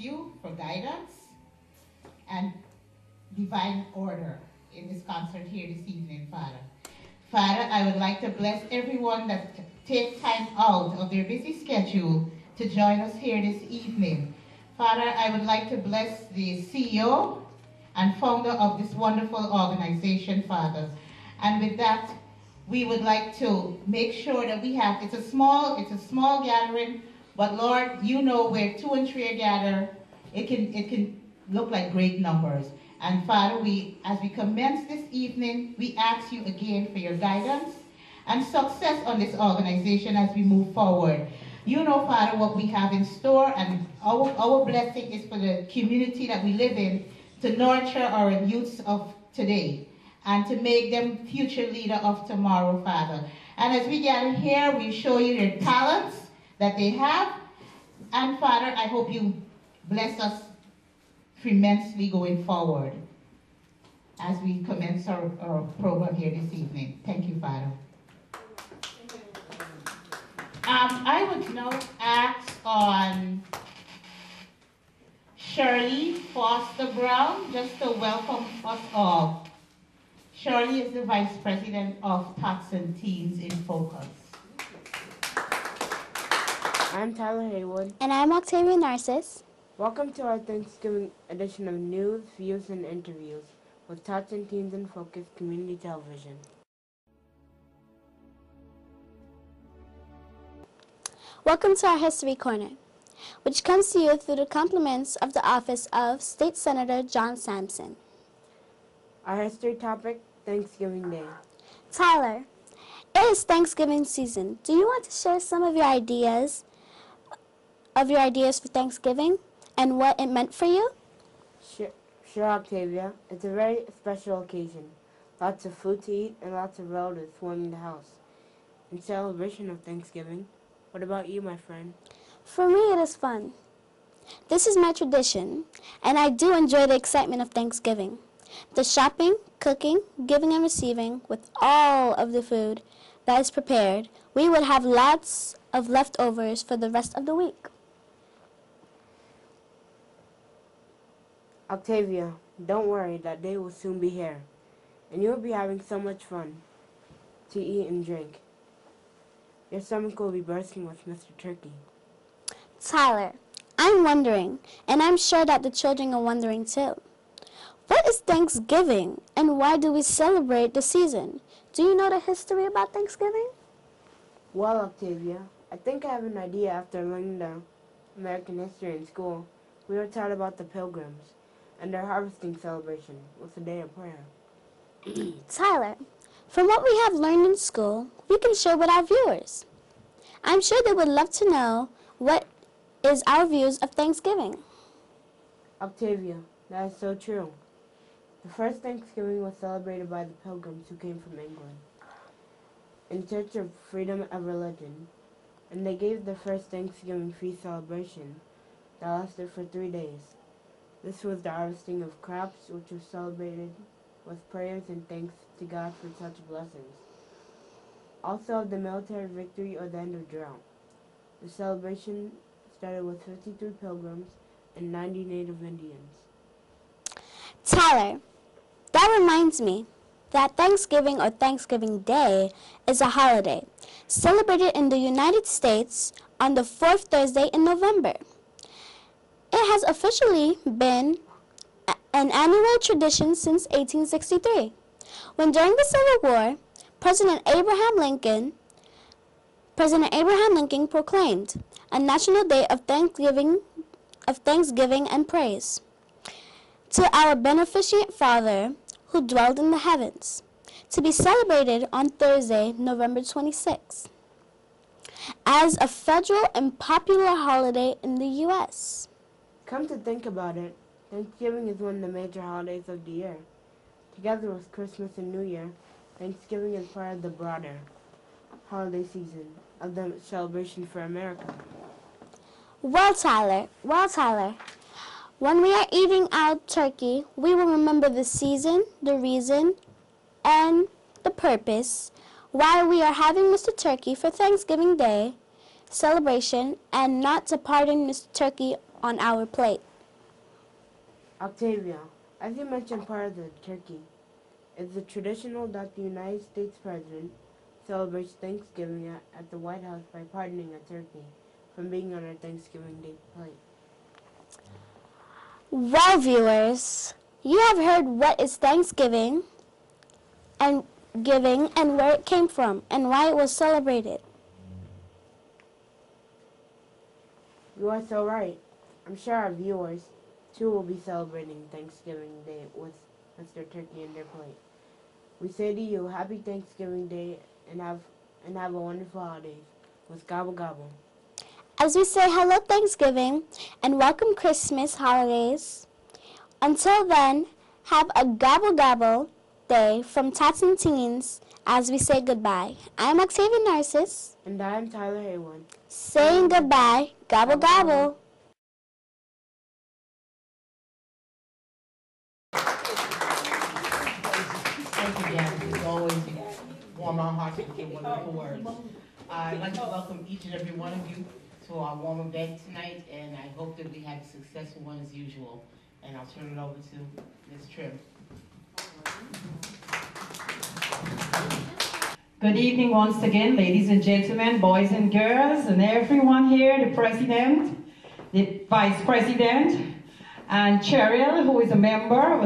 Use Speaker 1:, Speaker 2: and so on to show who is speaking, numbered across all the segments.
Speaker 1: you for guidance and divine order in this concert here this evening, Father. Father, I would like to bless everyone that takes time out of their busy schedule to join us here this evening. Father, I would like to bless the CEO and founder of this wonderful organization, Father. And with that, we would like to make sure that we have, it's a small gathering, but Lord, you know where 2 and 3 are gathered, it can look like great numbers. And Father, as we commence this evening, we ask you again for your guidance and success on this organization as we move forward. You know, Father, what we have in store, and our blessing is for the community that we live in to nurture our youths of today and to make them future leader of tomorrow, Father. And as we gather here, we show you their talents that they have. And Father, I hope you bless us tremendously going forward as we commence our program here this evening. Thank you, Father. I would now ask on Shirley Foster Brown just to welcome us all. Shirley is the Vice President of Tots and Teens in Focus.
Speaker 2: I'm Tyler Haywood.
Speaker 3: And I'm Octavia Narcissus.
Speaker 2: Welcome to our Thanksgiving edition of news, views, and interviews with Tots and Teens in Focus Community Television.
Speaker 3: Welcome to our History Corner, which comes to you through the compliments of the office of State Senator John Sampson.
Speaker 2: Our history topic, Thanksgiving Day.
Speaker 3: Tyler, it is Thanksgiving season. Do you want to share some of your ideas for Thanksgiving and what it meant for you?
Speaker 2: Sure, Octavia. It's a very special occasion. Lots of food to eat and lots of relatives swarming the house. In celebration of Thanksgiving, what about you, my friend?
Speaker 3: For me, it is fun. This is my tradition, and I do enjoy the excitement of Thanksgiving. The shopping, cooking, giving and receiving, with all of the food that is prepared, we would have lots of leftovers for the rest of the week.
Speaker 2: Octavia, don't worry, that day will soon be here, and you will be having so much fun to eat and drink. Your stomach will be bursting with Mr. Turkey.
Speaker 3: Tyler, I'm wondering, and I'm sure that the children are wondering too. What is Thanksgiving, and why do we celebrate the season? Do you know the history about Thanksgiving?
Speaker 2: Well, Octavia, I think I have an idea after learning the American history in school. We were taught about the Pilgrims and their harvesting celebration with a day of prayer.
Speaker 3: Tyler, from what we have learned in school, we can share with our viewers. I'm sure they would love to know what is our views of Thanksgiving.
Speaker 2: Octavia, that is so true. The first Thanksgiving was celebrated by the Pilgrims who came from England in search of freedom of religion, and they gave the first Thanksgiving feast celebration that lasted for 3 days. This was the harvesting of crops, which was celebrated with prayers and thanks to God for such blessings. Also of the military victory or the end of drought. The celebration started with 53 pilgrims and 90 native Indians.
Speaker 3: Tyler, that reminds me that Thanksgiving or Thanksgiving Day is a holiday celebrated in the United States on the 4th Thursday in November. It has officially been an annual tradition since 1863, when during the Civil War, President Abraham Lincoln proclaimed a national day of Thanksgiving and praise to our beneficent Father who dwelled in the heavens, to be celebrated on Thursday, November 26th, as a federal and popular holiday in the U.S.
Speaker 2: Come to think about it, Thanksgiving is one of the major holidays of the year. Together with Christmas and New Year, Thanksgiving is part of the broader holiday season of the celebration for America.
Speaker 3: Well, Tyler, when we are eating our turkey, we will remember the season, the reason, and the purpose why we are having Mr. Turkey for Thanksgiving Day celebration, and not to pardon Mr. Turkey on our plate.
Speaker 2: Octavia, as you mentioned part of the turkey, it's traditional that the United States President celebrates Thanksgiving at the White House by pardoning a turkey from being on our Thanksgiving Day plate.
Speaker 3: Well, viewers, you have heard what is Thanksgiving and giving and where it came from and why it was celebrated.
Speaker 2: You are so right. I'm sure our viewers, too, will be celebrating Thanksgiving Day with their turkey in their plate. We say to you, Happy Thanksgiving Day and have a wonderful holidays with Gobble Gobble.
Speaker 3: As we say hello Thanksgiving and welcome Christmas holidays, until then, have a Gobble Gobble day from Tots and Teens as we say goodbye. I'm Octavia Narcissus.
Speaker 2: And I'm Tyler Haywood.
Speaker 3: Saying goodbye, gobble gobble.
Speaker 1: Thank you, Gabby. As always, you warm our hearts with your wonderful words. I'd like to welcome each and every one of you to our warm event tonight, and I hope that we have a successful one as usual. And I'll turn it over to Ms. Trim.
Speaker 4: Good evening once again, ladies and gentlemen, boys and girls, and everyone here, the president, the vice president, and Cheryl, who is a member,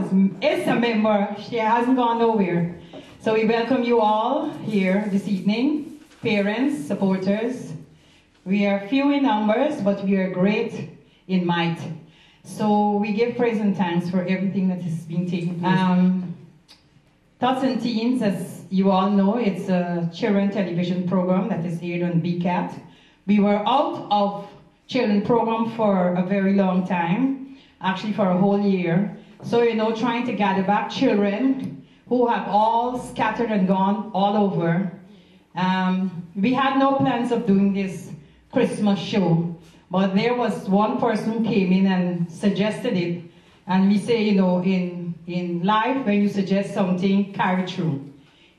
Speaker 4: she hasn't gone nowhere. So we welcome you all here this evening, parents, supporters. We are few in numbers, but we are great in might. So we give praise and thanks for everything that is being taken place. Tots and Teens, as you all know, it's a children television program that is aired on BCAT. We were out of children program for a very long time, actually for a whole year. So, trying to gather back children who have all scattered and gone all over. We had no plans of doing this Christmas show, but there was one person who came in and suggested it. And we say, in life, when you suggest something, carry through.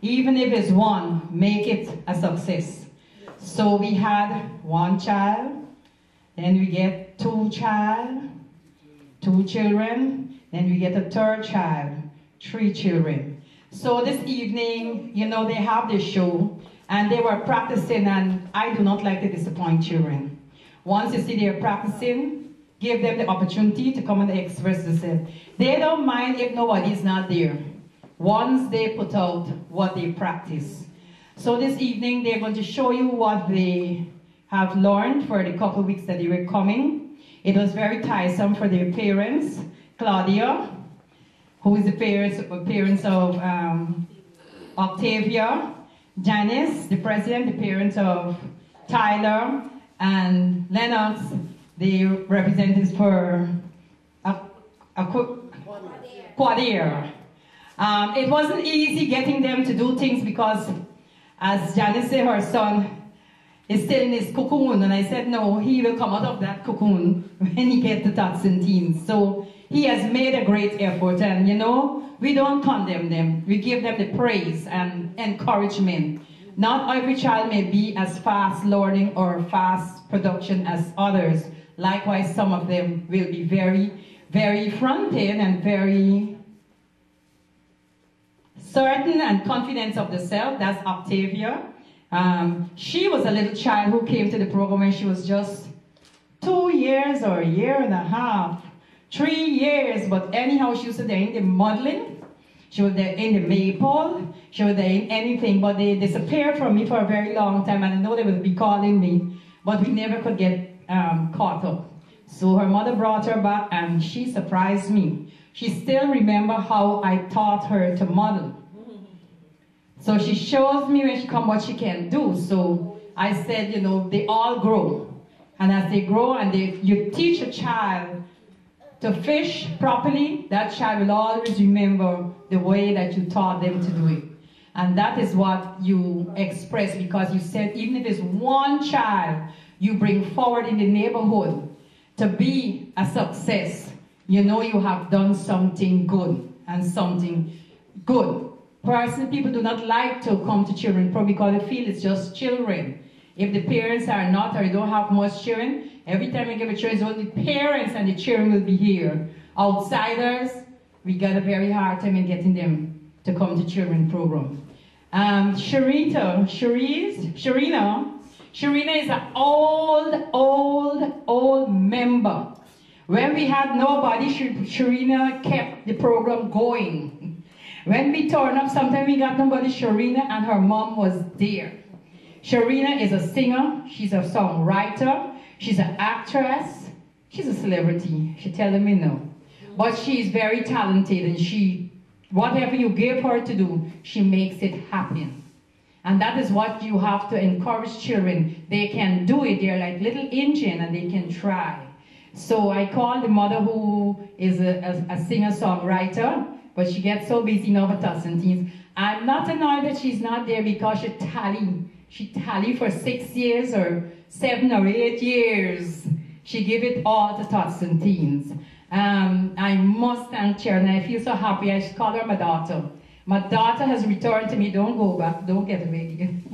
Speaker 4: Even if it's one, make it a success. So we had one child, then we get two children, then we get a third child, 3 children. So this evening, they have this show, and they were practicing, and I do not like to disappoint children. Once you see they're practicing, give them the opportunity to come and express themselves. They don't mind if nobody's not there, once they put out what they practice. So this evening, they're going to show you what they have learned for the couple weeks that they were coming. It was very tiresome for their parents. Claudia, who is the parents of Octavia. Janice, the president, the parents of Tyler, and Lennox, the representatives for Quadir. It wasn't easy getting them to do things because, as Janice said, her son is still in his cocoon, and I said, no, he will come out of that cocoon when he gets to Tots and Teens. So he has made a great effort, and we don't condemn them. We give them the praise and encouragement. Not every child may be as fast learning or fast production as others. Likewise, some of them will be very, very front-end and very certain and confident of themselves. That's Octavia. She was a little child who came to the program when she was just 2 years or a year and a half, 3 years. But anyhow, she was there in the modeling. She was there in the maple. She was there in anything. But they disappeared from me for a very long time. And I know they would be calling me. But we never could get caught up. So her mother brought her back, and she surprised me. She still remember how I taught her to model. So she shows me when she come what she can do. So I said, they all grow. And as they grow and you teach a child to fish properly, that child will always remember the way that you taught them to do it. And that is what you express, because you said even if it's one child you bring forward in the neighborhood to be a success, you have done something good and something good. Personally, people do not like to come to children program because they feel it's just children. If the parents are not or don't have much children, every time you give a child, it's only parents and the children will be here. outsiders, we got a very hard time in getting them to come to children's program. Sharina is an old member. When we had nobody, Sharina kept the program going. When we turned up, sometimes we got nobody, Sharina and her mom was there. Sharina is a singer, she's a songwriter, she's an actress, she's a celebrity, she telling me no. But she's very talented and whatever you give her to do, she makes it happen. And that is what you have to encourage children. They can do it, they're like little engine and they can try. So I called the mother who is a singer-songwriter, but she gets so busy now with Tots and Teens. I'm not annoyed that she's not there because she tally for 6 years or 7 or 8 years. She give it all to Tots and Teens. I must thank her and I feel so happy. I should call her my daughter. My daughter has returned to me. Don't go back. Don't get away again.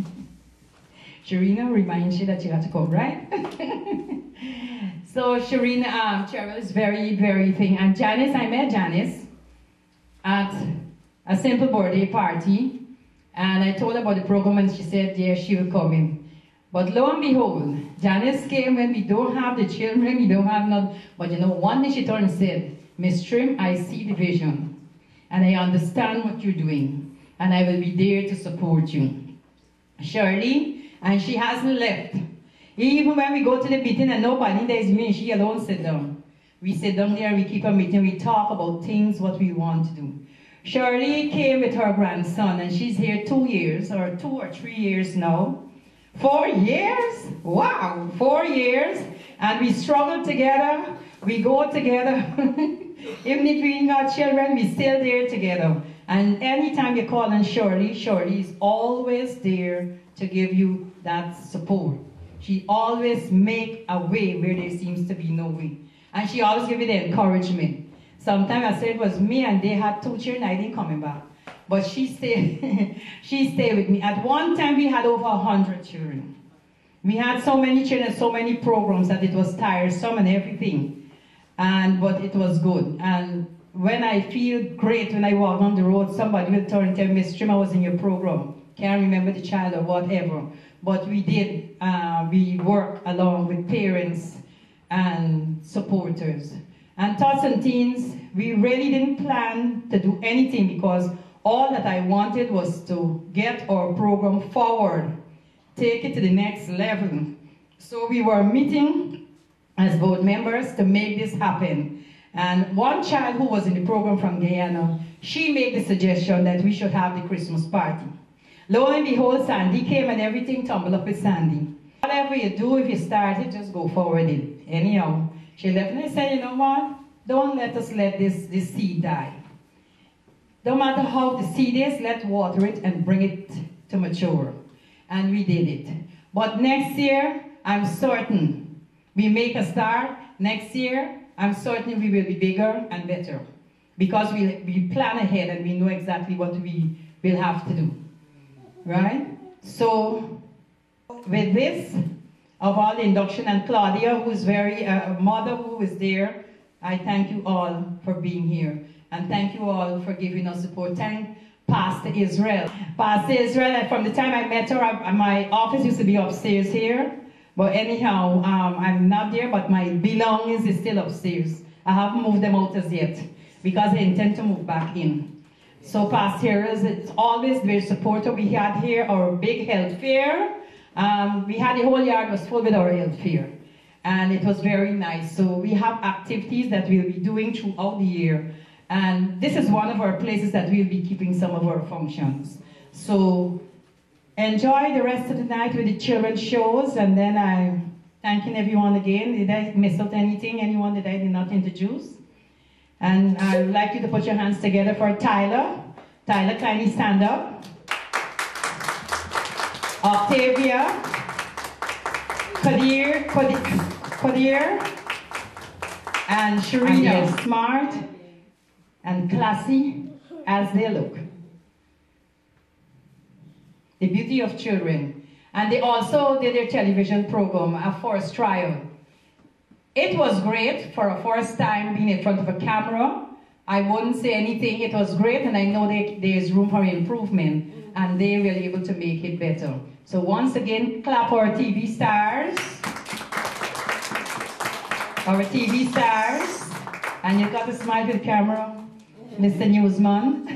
Speaker 4: Sharina reminds you that you have to come, right? So Sharina, Cheryl is very, very thing. And Janice, I met Janice at a simple birthday party. And I told her about the program and she said, yeah, she will come in. But lo and behold, Janice came when we don't have the children, we don't have nothing. But you know, one day she turned and said, Miss Trim, I see the vision. And I understand what you're doing. And I will be there to support you. Shirley, and she hasn't left. Even when we go to the meeting and nobody there's me and she alone sit down. We sit down there, we keep a meeting, we talk about things, what we want to do. Shirley came with her grandson and she's here 2 years, or 2 or 3 years now. 4 years? Wow, 4 years. And we struggle together, we go together. Even if we ain't got children, we still there together. And anytime you call on Shirley, Shirley is always there to give you that support. She always make a way where there seems to be no way. And she always give you the encouragement. Sometimes I said it was me and they had 2 children, I didn't coming back. But she stayed, she stayed with me. At one time we had over 100 children. We had so many children, so many programs that it was tiresome and everything. But it was good. And when I feel great when I walk on the road, somebody will turn and tell me, Miss Trim, I was in your program. Can't remember the child or whatever. But we did, we worked along with parents and supporters. And Tots and Teens, we really didn't plan to do anything because all that I wanted was to get our program forward, take it to the next level. So we were meeting as board members to make this happen. And one child who was in the program from Guyana, she made the suggestion that we should have the Christmas party. Lo and behold, Sandy came and everything tumbled up with Sandy. Whatever you do, if you start it, just go forward it. Anyhow, she left and I said, you know what? Don't let us let this seed die. No matter how the seed is, let's water it and bring it to mature. And we did it. But next year, I'm certain we make a start. Next year, I'm certain we will be bigger and better. Because we plan ahead and we know exactly what we will have to do. Right? So, with this, of all the induction, and Claudia, who is a mother who is there, I thank you all for being here. And thank you all for giving us support. Thank Pastor Israel. Pastor Israel, from the time I met her, my office used to be upstairs here. But anyhow, I'm not there, but my belongings is still upstairs. I haven't moved them out as yet, because I intend to move back in. So Pastor is always very supportive. We had here our big health fair. We had the whole yard was full with our health fair. And it was very nice. So we have activities that we'll be doing throughout the year. And this is one of our places that we'll be keeping some of our functions. So enjoy the rest of the night with the children's shows. And then I'm thanking everyone again. Did I miss out anything? Anyone that I did not introduce? And I would like you to put your hands together for Tyler. Tyler, kindly stand up. Octavia. Kadir. And Sharina. Smart and classy as they look. The beauty of children. And they also did their television program, a first trial. It was great for a first time being in front of a camera. I wouldn't say anything. It was great, and I know there's room for improvement, and they will be able to make it better. So once again, clap our TV stars. Our TV stars. And you got to smile to the camera, Mr. Newsman.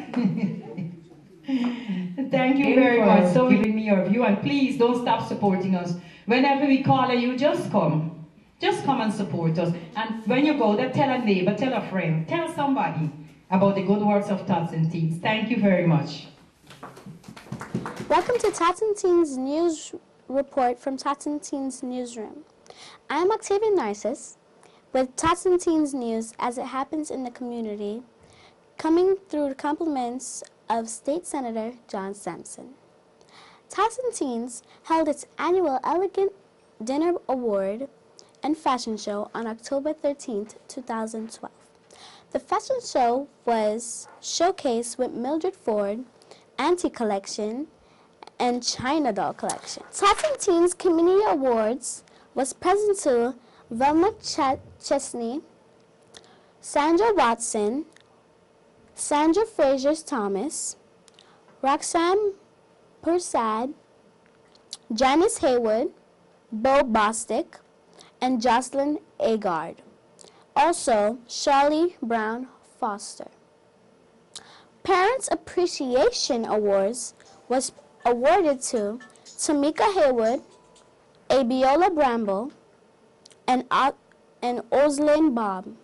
Speaker 4: Thank you very much for giving me your view, and please don't stop supporting us. Whenever we call you, just come. Just come and support us. And when you go there, tell a neighbor, tell a friend, tell somebody about the good works of Tots and Teens. Thank you very much.
Speaker 3: Welcome to Tots and Teens News Report from Tots and Teens Newsroom. I am Octavia Narcissus with Tots and Teens News as it happens in the community, coming through the compliments of State Senator John Sampson. Tots and Teens held its annual Elegant Dinner Award and fashion show on October 13th, 2012. The fashion show was showcased with Mildred Ford, Auntie Collection, and China Doll Collection. Tots and Teens Community Awards was present to Velma Chesney, Sandra Watson, Sandra Fraser-Thomas, Roxanne Persad, Janice Haywood, Bo Bostic, and Jocelyn Agard. Also, Charlie Brown Foster. Parents Appreciation Awards was awarded to Tamika Haywood, Abiola Bramble, and Oslin Bob.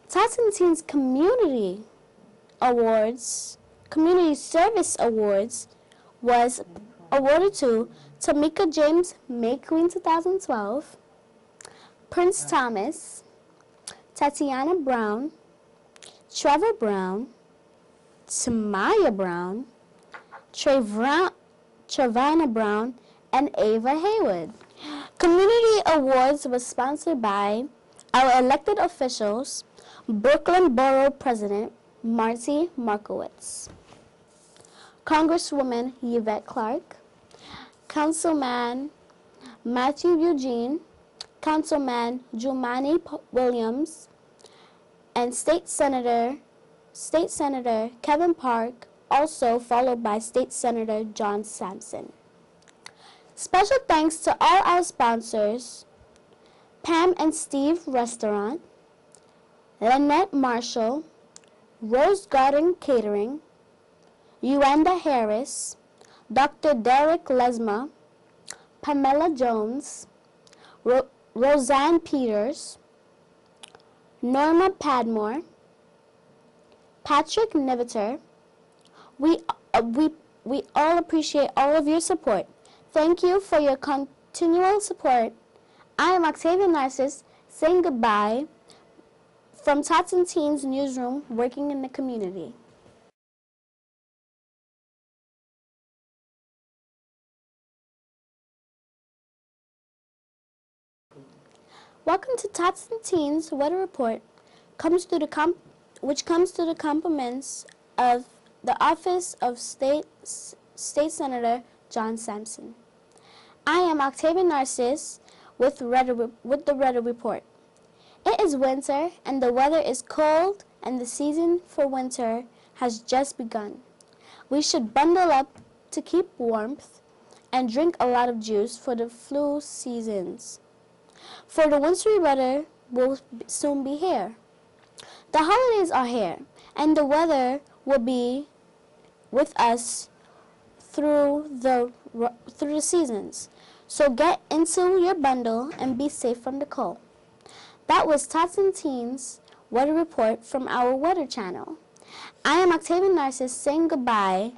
Speaker 3: Tots and Teens Community Service Awards was awarded to Tamika James May Queen 2012, Prince Thomas, Tatiana Brown, Trevor Brown, Tamaya Brown, Trevana Brown, and Ava Haywood. Community Awards was sponsored by our elected officials, Brooklyn Borough President Marty Markowitz, Congresswoman Yvette Clark, Councilman Matthew Eugene, Councilman Jumani Williams, and State Senator Kevin Park, also followed by State Senator John Sampson. Special thanks to all our sponsors: Pam and Steve Restaurant, Lynette Marshall, Rose Garden Catering, Uenda Harris, Dr. Derek Lesma, Pamela Jones, Roseanne Peters, Norma Padmore, Patrick Niviter. We all appreciate all of your support. Thank you for your continual support. I am Octavia Narcissus saying goodbye from Tots and Teens Newsroom, working in the community. Welcome to Tots and Teens Weather Report, which comes to the compliments of the Office of State Senator John Sampson. I am Octavia Narcissus with the Weather Report. It is winter, and the weather is cold, and the season for winter has just begun. We should bundle up to keep warmth and drink a lot of juice for the flu seasons, for the wintry weather will soon be here. The holidays are here, and the weather will be with us through the seasons. So get into your bundle and be safe from the cold. That was Tots and Teens Weather Report from our Weather Channel. I am Octavia Narcissus saying goodbye.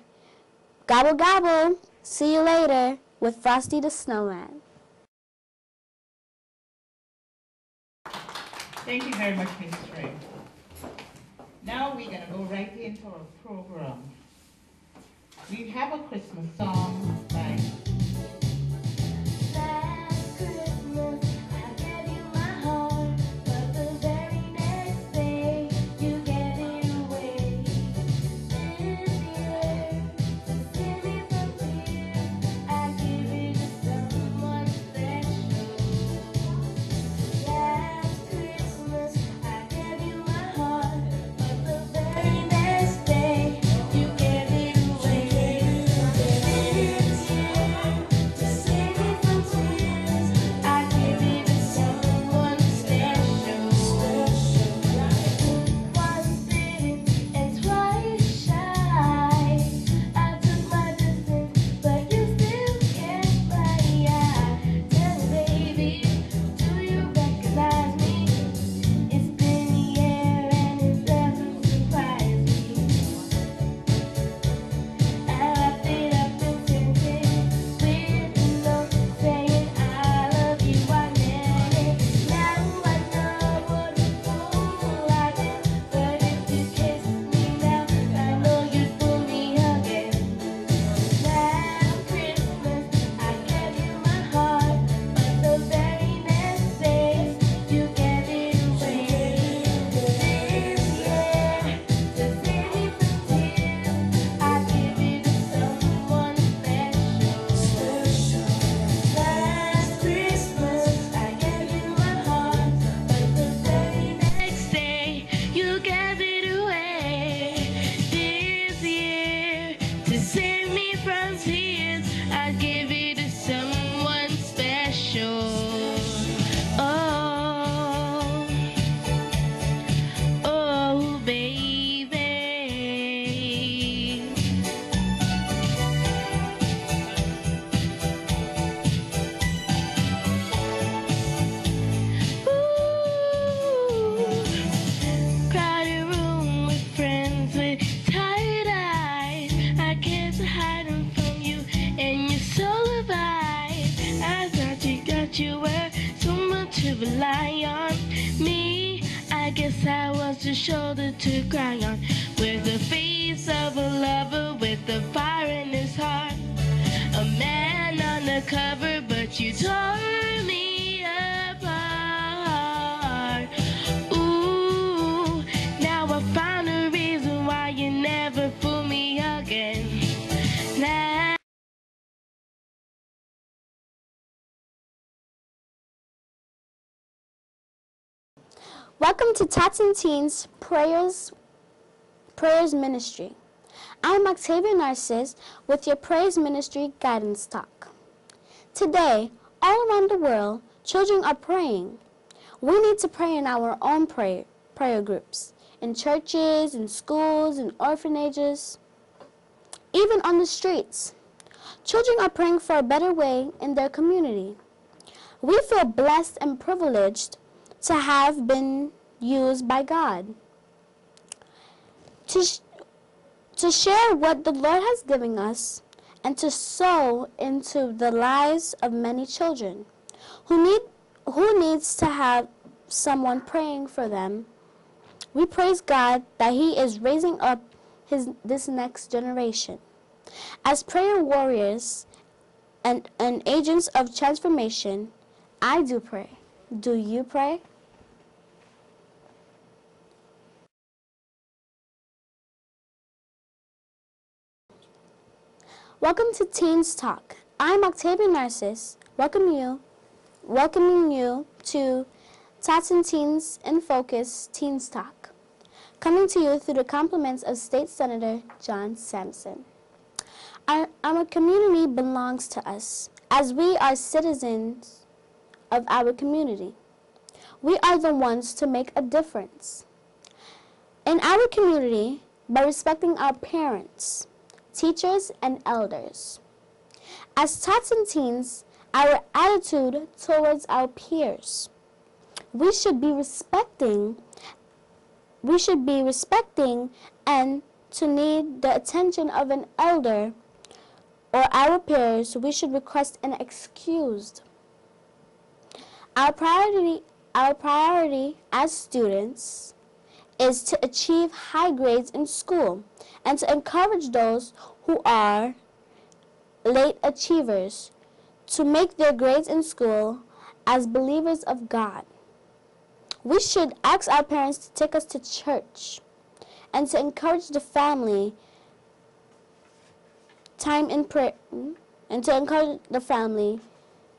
Speaker 3: Gobble gobble. See you later with Frosty the Snowman.
Speaker 1: Thank you very much, Ms. Trey. Now we're going to go right into our program. We have a Christmas song by
Speaker 5: Yeah. I guess I was the shoulder to cry on, with the face of a lover with the fire in his heart. A man undercover, but you tore me apart. Ooh, now I found a reason why you never fool me again. Now
Speaker 3: Welcome to Tots and Teens Prayers Ministry. I'm Octavia Narciss with your Prayers Ministry Guidance Talk. Today, all around the world, children are praying. We need to pray in our own prayer groups, in churches, in schools, in orphanages, even on the streets. Children are praying for a better way in their community. We feel blessed and privileged to have been used by God to share what the Lord has given us and to sow into the lives of many children who needs to have someone praying for them. We praise God that He is raising up this next generation. As prayer warriors and agents of transformation, I do pray. Do you pray? Welcome to Teens Talk. I'm Octavia Narciss, welcoming you to Tots and Teens in Focus Teens Talk, coming to you through the compliments of State Senator John Sampson. Our community belongs to us, as we are citizens of our community. We are the ones to make a difference in our community by respecting our parents, teachers, and elders. As tots and teens, our attitude towards our peers. We should be respecting and to need the attention of an elder or our peers, we should request an excuse. Our priority as students is to achieve high grades in school and to encourage those who are late achievers to make their grades in school as believers of God. We should ask our parents to take us to church and to encourage the family time in prayer and to encourage the family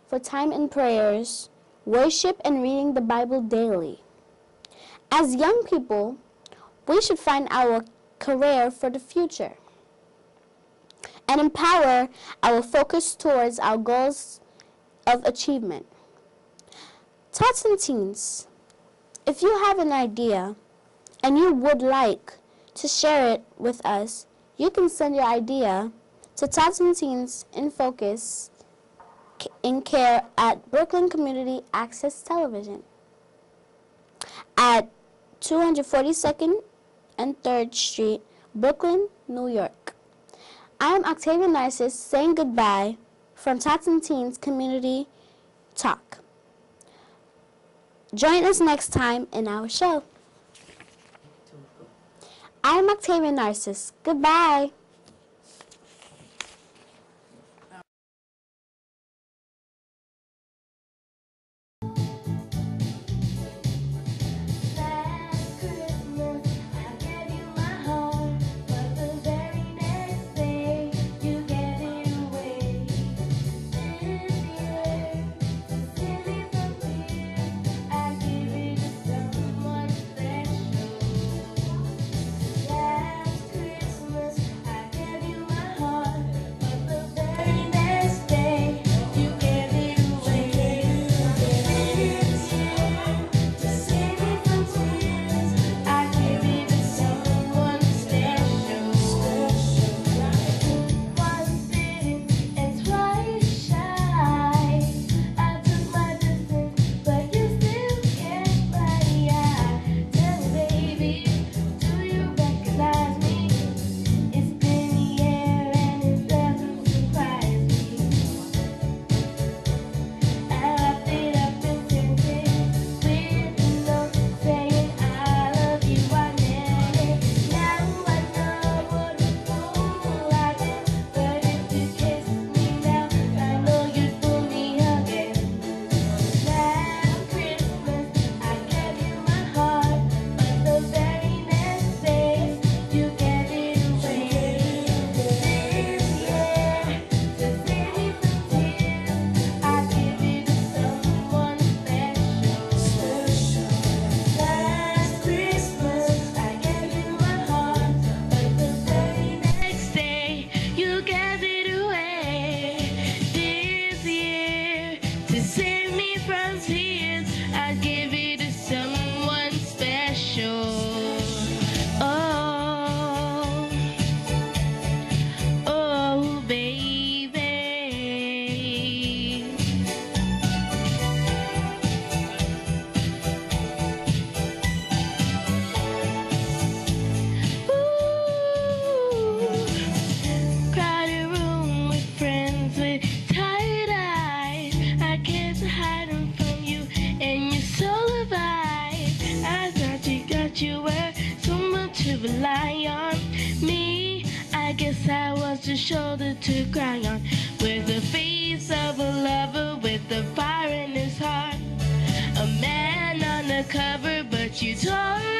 Speaker 3: for time in prayers, worship, and reading the Bible daily. As young people, we should find our career for the future and empower our focus towards our goals of achievement. Tots and teens, if you have an idea and you would like to share it with us, you can send your idea to Tots and Teens in Focus in care at Brooklyn Community Access Television at 242nd and 3rd Street, Brooklyn, New York. I am Octavia Narciss saying goodbye from Tots and Teens Community Talk. Join us next time in our show. I am Octavia Narciss. Goodbye.
Speaker 5: Last Christmas, I that you were someone to rely on. Me, I guess I was the shoulder to cry on, with the face of a lover with the fire in his heart. A man on the cover, but you tore